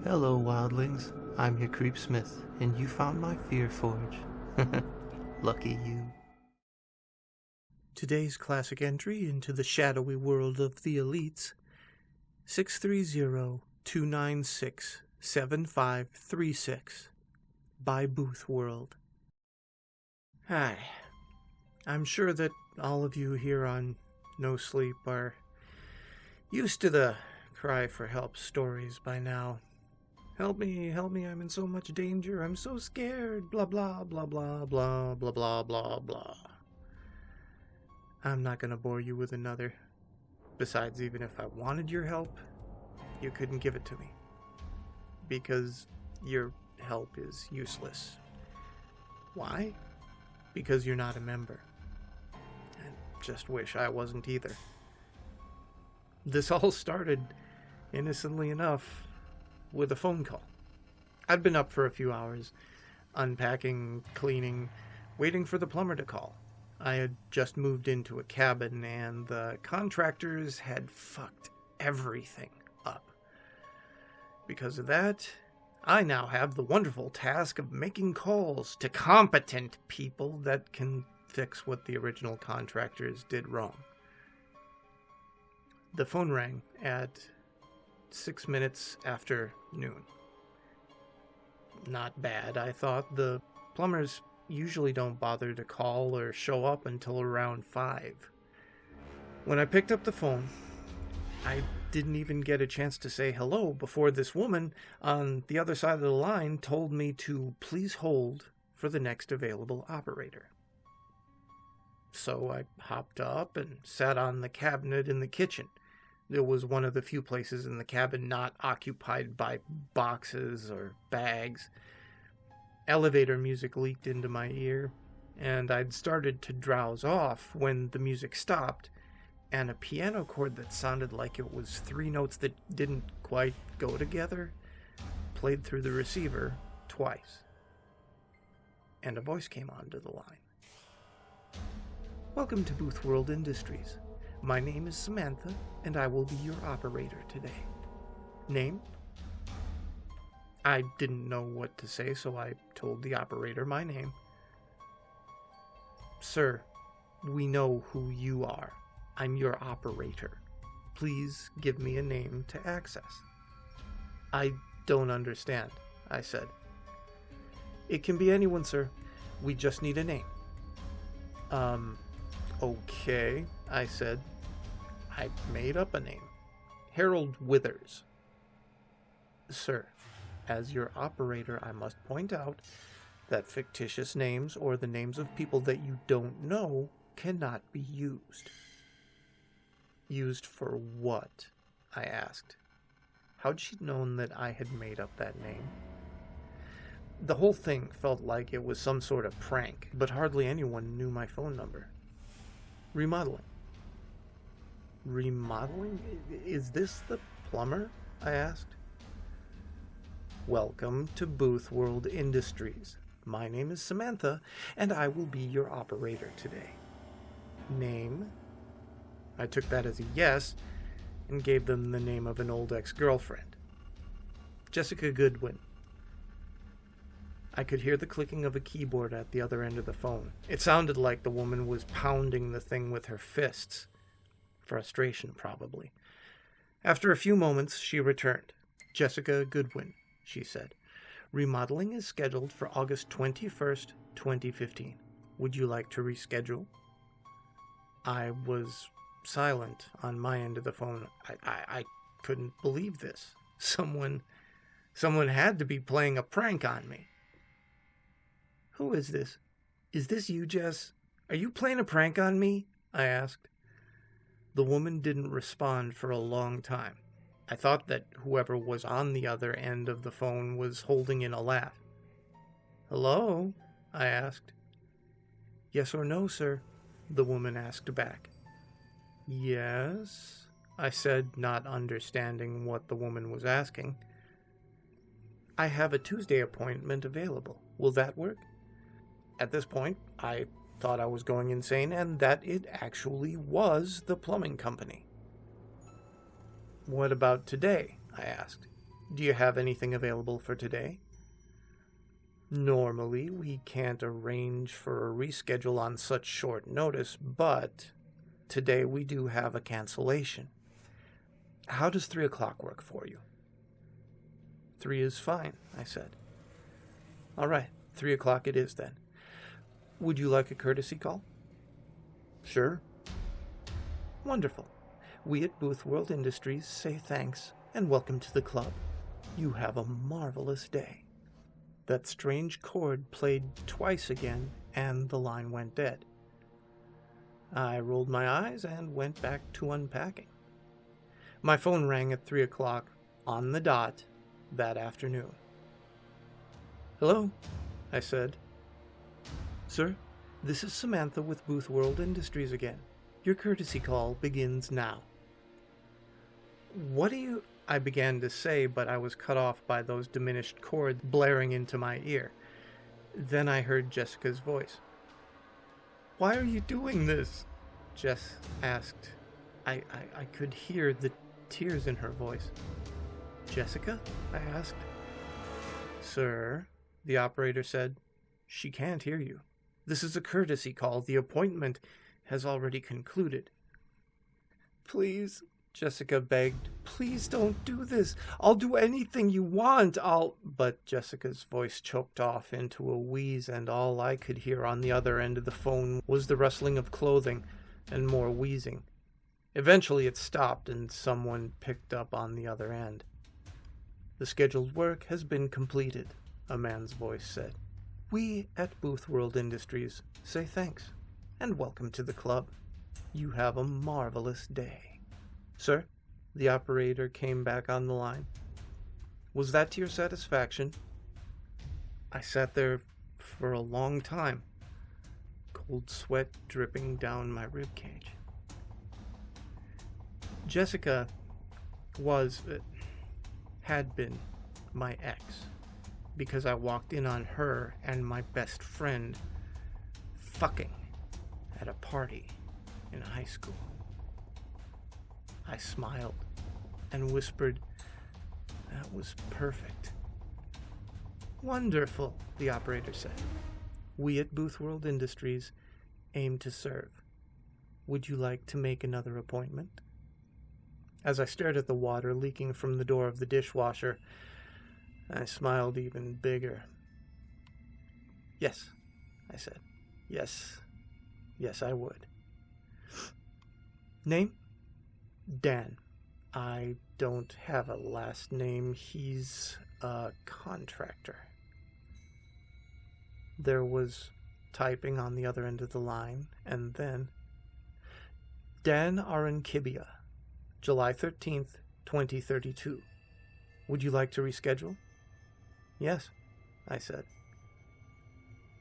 Hello, wildlings. I'm your Creep Smith, and you found my Fear Forge. Lucky you. Today's classic entry into the shadowy world of the elites: 630-296-7536 by Boothworld. Hi. I'm sure that all of you here on No Sleep are used to the cry for help stories by now. Help me, I'm in so much danger, I'm so scared, blah blah blah blah blah blah blah blah blah. I'm not gonna bore you with another. Besides, even if I wanted your help, you couldn't give it to me. Because your help is useless. Why? Because you're not a member. I just wish I wasn't either. This all started, innocently enough, with a phone call. I'd been up for a few hours, unpacking, cleaning, waiting for the plumber to call. I had just moved into a cabin, and the contractors had fucked everything up. Because of that, I now have the wonderful task of making calls to competent people that can fix what the original contractors did wrong. The phone rang at 6 minutes after noon. Not bad, I thought. The plumbers usually don't bother to call or show up until around 5. When I picked up the phone, I didn't even get a chance to say hello before this woman on the other side of the line told me to please hold for the next available operator. So I hopped up and sat on the cabinet in the kitchen. It was one of the few places in the cabin not occupied by boxes or bags. Elevator music leaked into my ear, and I'd started to drowse off when the music stopped, and a piano chord that sounded like it was 3 notes that didn't quite go together played through the receiver twice. And a voice came onto the line. Welcome to Boothworld Industries. My name is Samantha, and I will be your operator today. Name? I didn't know what to say, so I told the operator my name. Sir, we know who you are. I'm your operator. Please give me a name to access. I don't understand, I said. It can be anyone, sir. We just need a name. Okay, I said. I made up a name. Harold Withers. Sir, as your operator, I must point out that fictitious names or the names of people that you don't know cannot be used. Used for what? I asked. How'd she known that I had made up that name? The whole thing felt like it was some sort of prank, but hardly anyone knew my phone number. Remodeling. Remodeling? Is this the plumber? I asked. Welcome to Boothworld Industries. My name is Samantha, and I will be your operator today. Name? I took that as a yes, and gave them the name of an old ex-girlfriend. Jessica Goodwin. I could hear the clicking of a keyboard at the other end of the phone. It sounded like the woman was pounding the thing with her fists. Frustration, probably. After a few moments, she returned. Jessica Goodwin, she said. Remodeling is scheduled for August 21st, 2015. Would you like to reschedule? I was silent on my end of the phone. I couldn't believe this. Someone had to be playing a prank on me. Who is this? Is this you, Jess? Are you playing a prank on me? I asked. The woman didn't respond for a long time. I thought that whoever was on the other end of the phone was holding in a laugh. Hello? I asked. Yes or no, sir? The woman asked back. Yes, I said, not understanding what the woman was asking. I have a Tuesday appointment available. Will that work? At this point, I thought I was going insane, and that it actually was the plumbing company. What about today? I asked. Do you have anything available for today? Normally, we can't arrange for a reschedule on such short notice, but today we do have a cancellation. How does 3 o'clock work for you? 3 is fine, I said. All right, 3 o'clock it is then. Would you like a courtesy call? Sure. Wonderful. We at Boothworld Industries say thanks and welcome to the club. You have a marvelous day. That strange chord played twice again, and the line went dead. I rolled my eyes and went back to unpacking. My phone rang at 3 o'clock on the dot that afternoon. Hello, I said. Sir, this is Samantha with Boothworld Industries again. Your courtesy call begins now. What do you... I began to say, but I was cut off by those diminished chords blaring into my ear. Then I heard Jessica's voice. Why are you doing this? Jess asked. I could hear the tears in her voice. Jessica? I asked. Sir, the operator said, she can't hear you. This is a courtesy call. The appointment has already concluded. Please, Jessica begged. Please don't do this. I'll do anything you want. But Jessica's voice choked off into a wheeze, and all I could hear on the other end of the phone was the rustling of clothing and more wheezing. Eventually it stopped, and someone picked up on the other end. The scheduled work has been completed, a man's voice said. We at Boothworld Industries say thanks and welcome to the club. You have a marvelous day. Sir, the operator came back on the line. Was that to your satisfaction? I sat there for a long time, cold sweat dripping down my ribcage. Jessica had been my ex, because I walked in on her and my best friend fucking at a party in high school. I smiled and whispered, "That was perfect." Wonderful, the operator said. We at Boothworld Industries aim to serve. Would you like to make another appointment? As I stared at the water leaking from the door of the dishwasher, I smiled even bigger. Yes, I said. Yes, I would. Name? Dan. I don't have a last name. He's a contractor. There was typing on the other end of the line, and then... Dan Arankibia, July 13th, 2032. Would you like to reschedule? Yes, I said.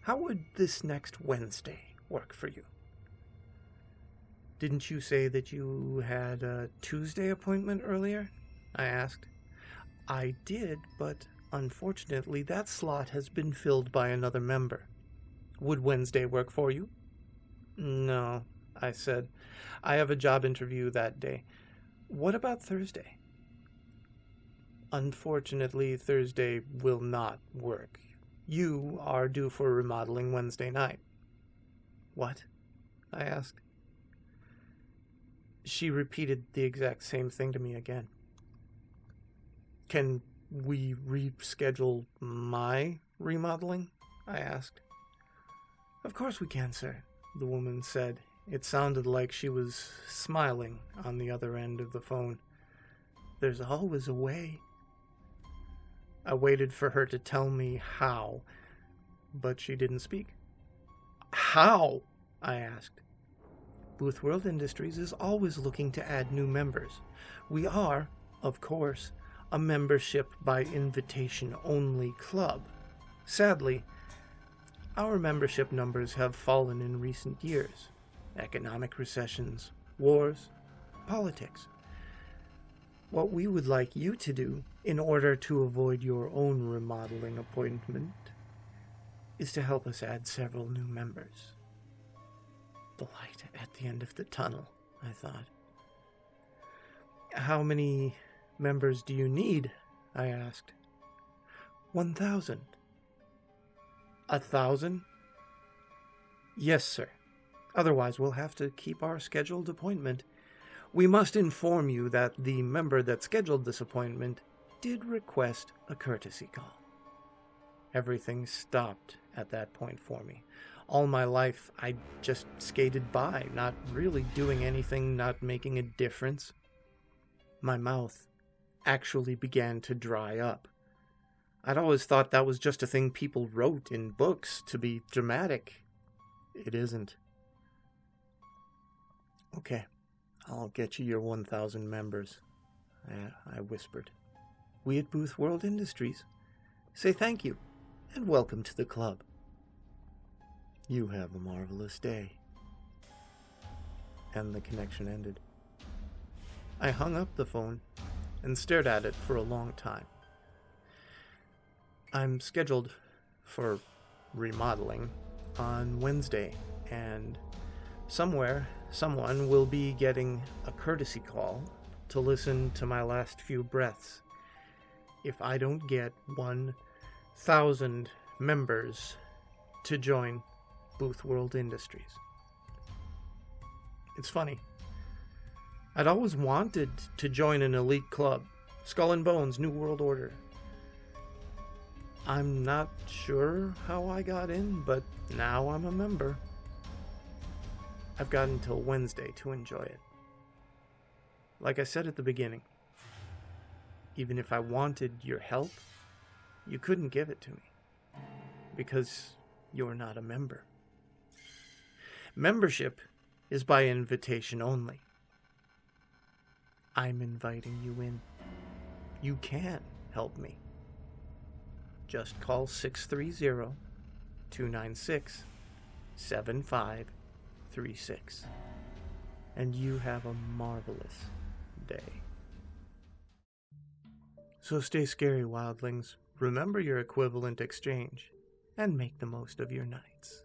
How would this next Wednesday work for you? Didn't you say that you had a Tuesday appointment earlier? I asked. I did, but unfortunately that slot has been filled by another member. Would Wednesday work for you? No, I said. I have a job interview that day. What about Thursday? Unfortunately, Thursday will not work. You are due for remodeling Wednesday night. What? I asked. She repeated the exact same thing to me again. Can we reschedule my remodeling? I asked. Of course we can, sir, the woman said. It sounded like she was smiling on the other end of the phone. There's always a way. I waited for her to tell me how, but she didn't speak. How? I asked. Boothworld Industries is always looking to add new members. We are, of course, a membership by invitation only club. Sadly, our membership numbers have fallen in recent years. Economic recessions, wars, politics. What we would like you to do, in order to avoid your own remodeling appointment, is to help us add several new members. The light at the end of the tunnel, I thought. How many members do you need? I asked. 1,000. 1,000? Yes, sir. Otherwise, we'll have to keep our scheduled appointment. We must inform you that the member that scheduled this appointment did request a courtesy call. Everything stopped at that point for me. All my life, I just skated by, not really doing anything, not making a difference. My mouth actually began to dry up. I'd always thought that was just a thing people wrote in books to be dramatic. It isn't. Okay, I'll get you your 1,000 members, I whispered. We at Boothworld Industries say thank you and welcome to the club. You have a marvelous day. And the connection ended. I hung up the phone and stared at it for a long time. I'm scheduled for remodeling on Wednesday, and somewhere, someone will be getting a courtesy call to listen to my last few breaths. If I don't get 1,000 members to join Boothworld Industries. It's funny. I'd always wanted to join an elite club, Skull and Bones, New World Order. I'm not sure how I got in, but now I'm a member. I've got until Wednesday to enjoy it. Like I said at the beginning, even if I wanted your help, you couldn't give it to me, because you're not a member. Membership is by invitation only. I'm inviting you in. You can help me. Just call 630-296-7536. And you have a marvelous day. So stay scary, wildlings. Remember your equivalent exchange, and make the most of your nights.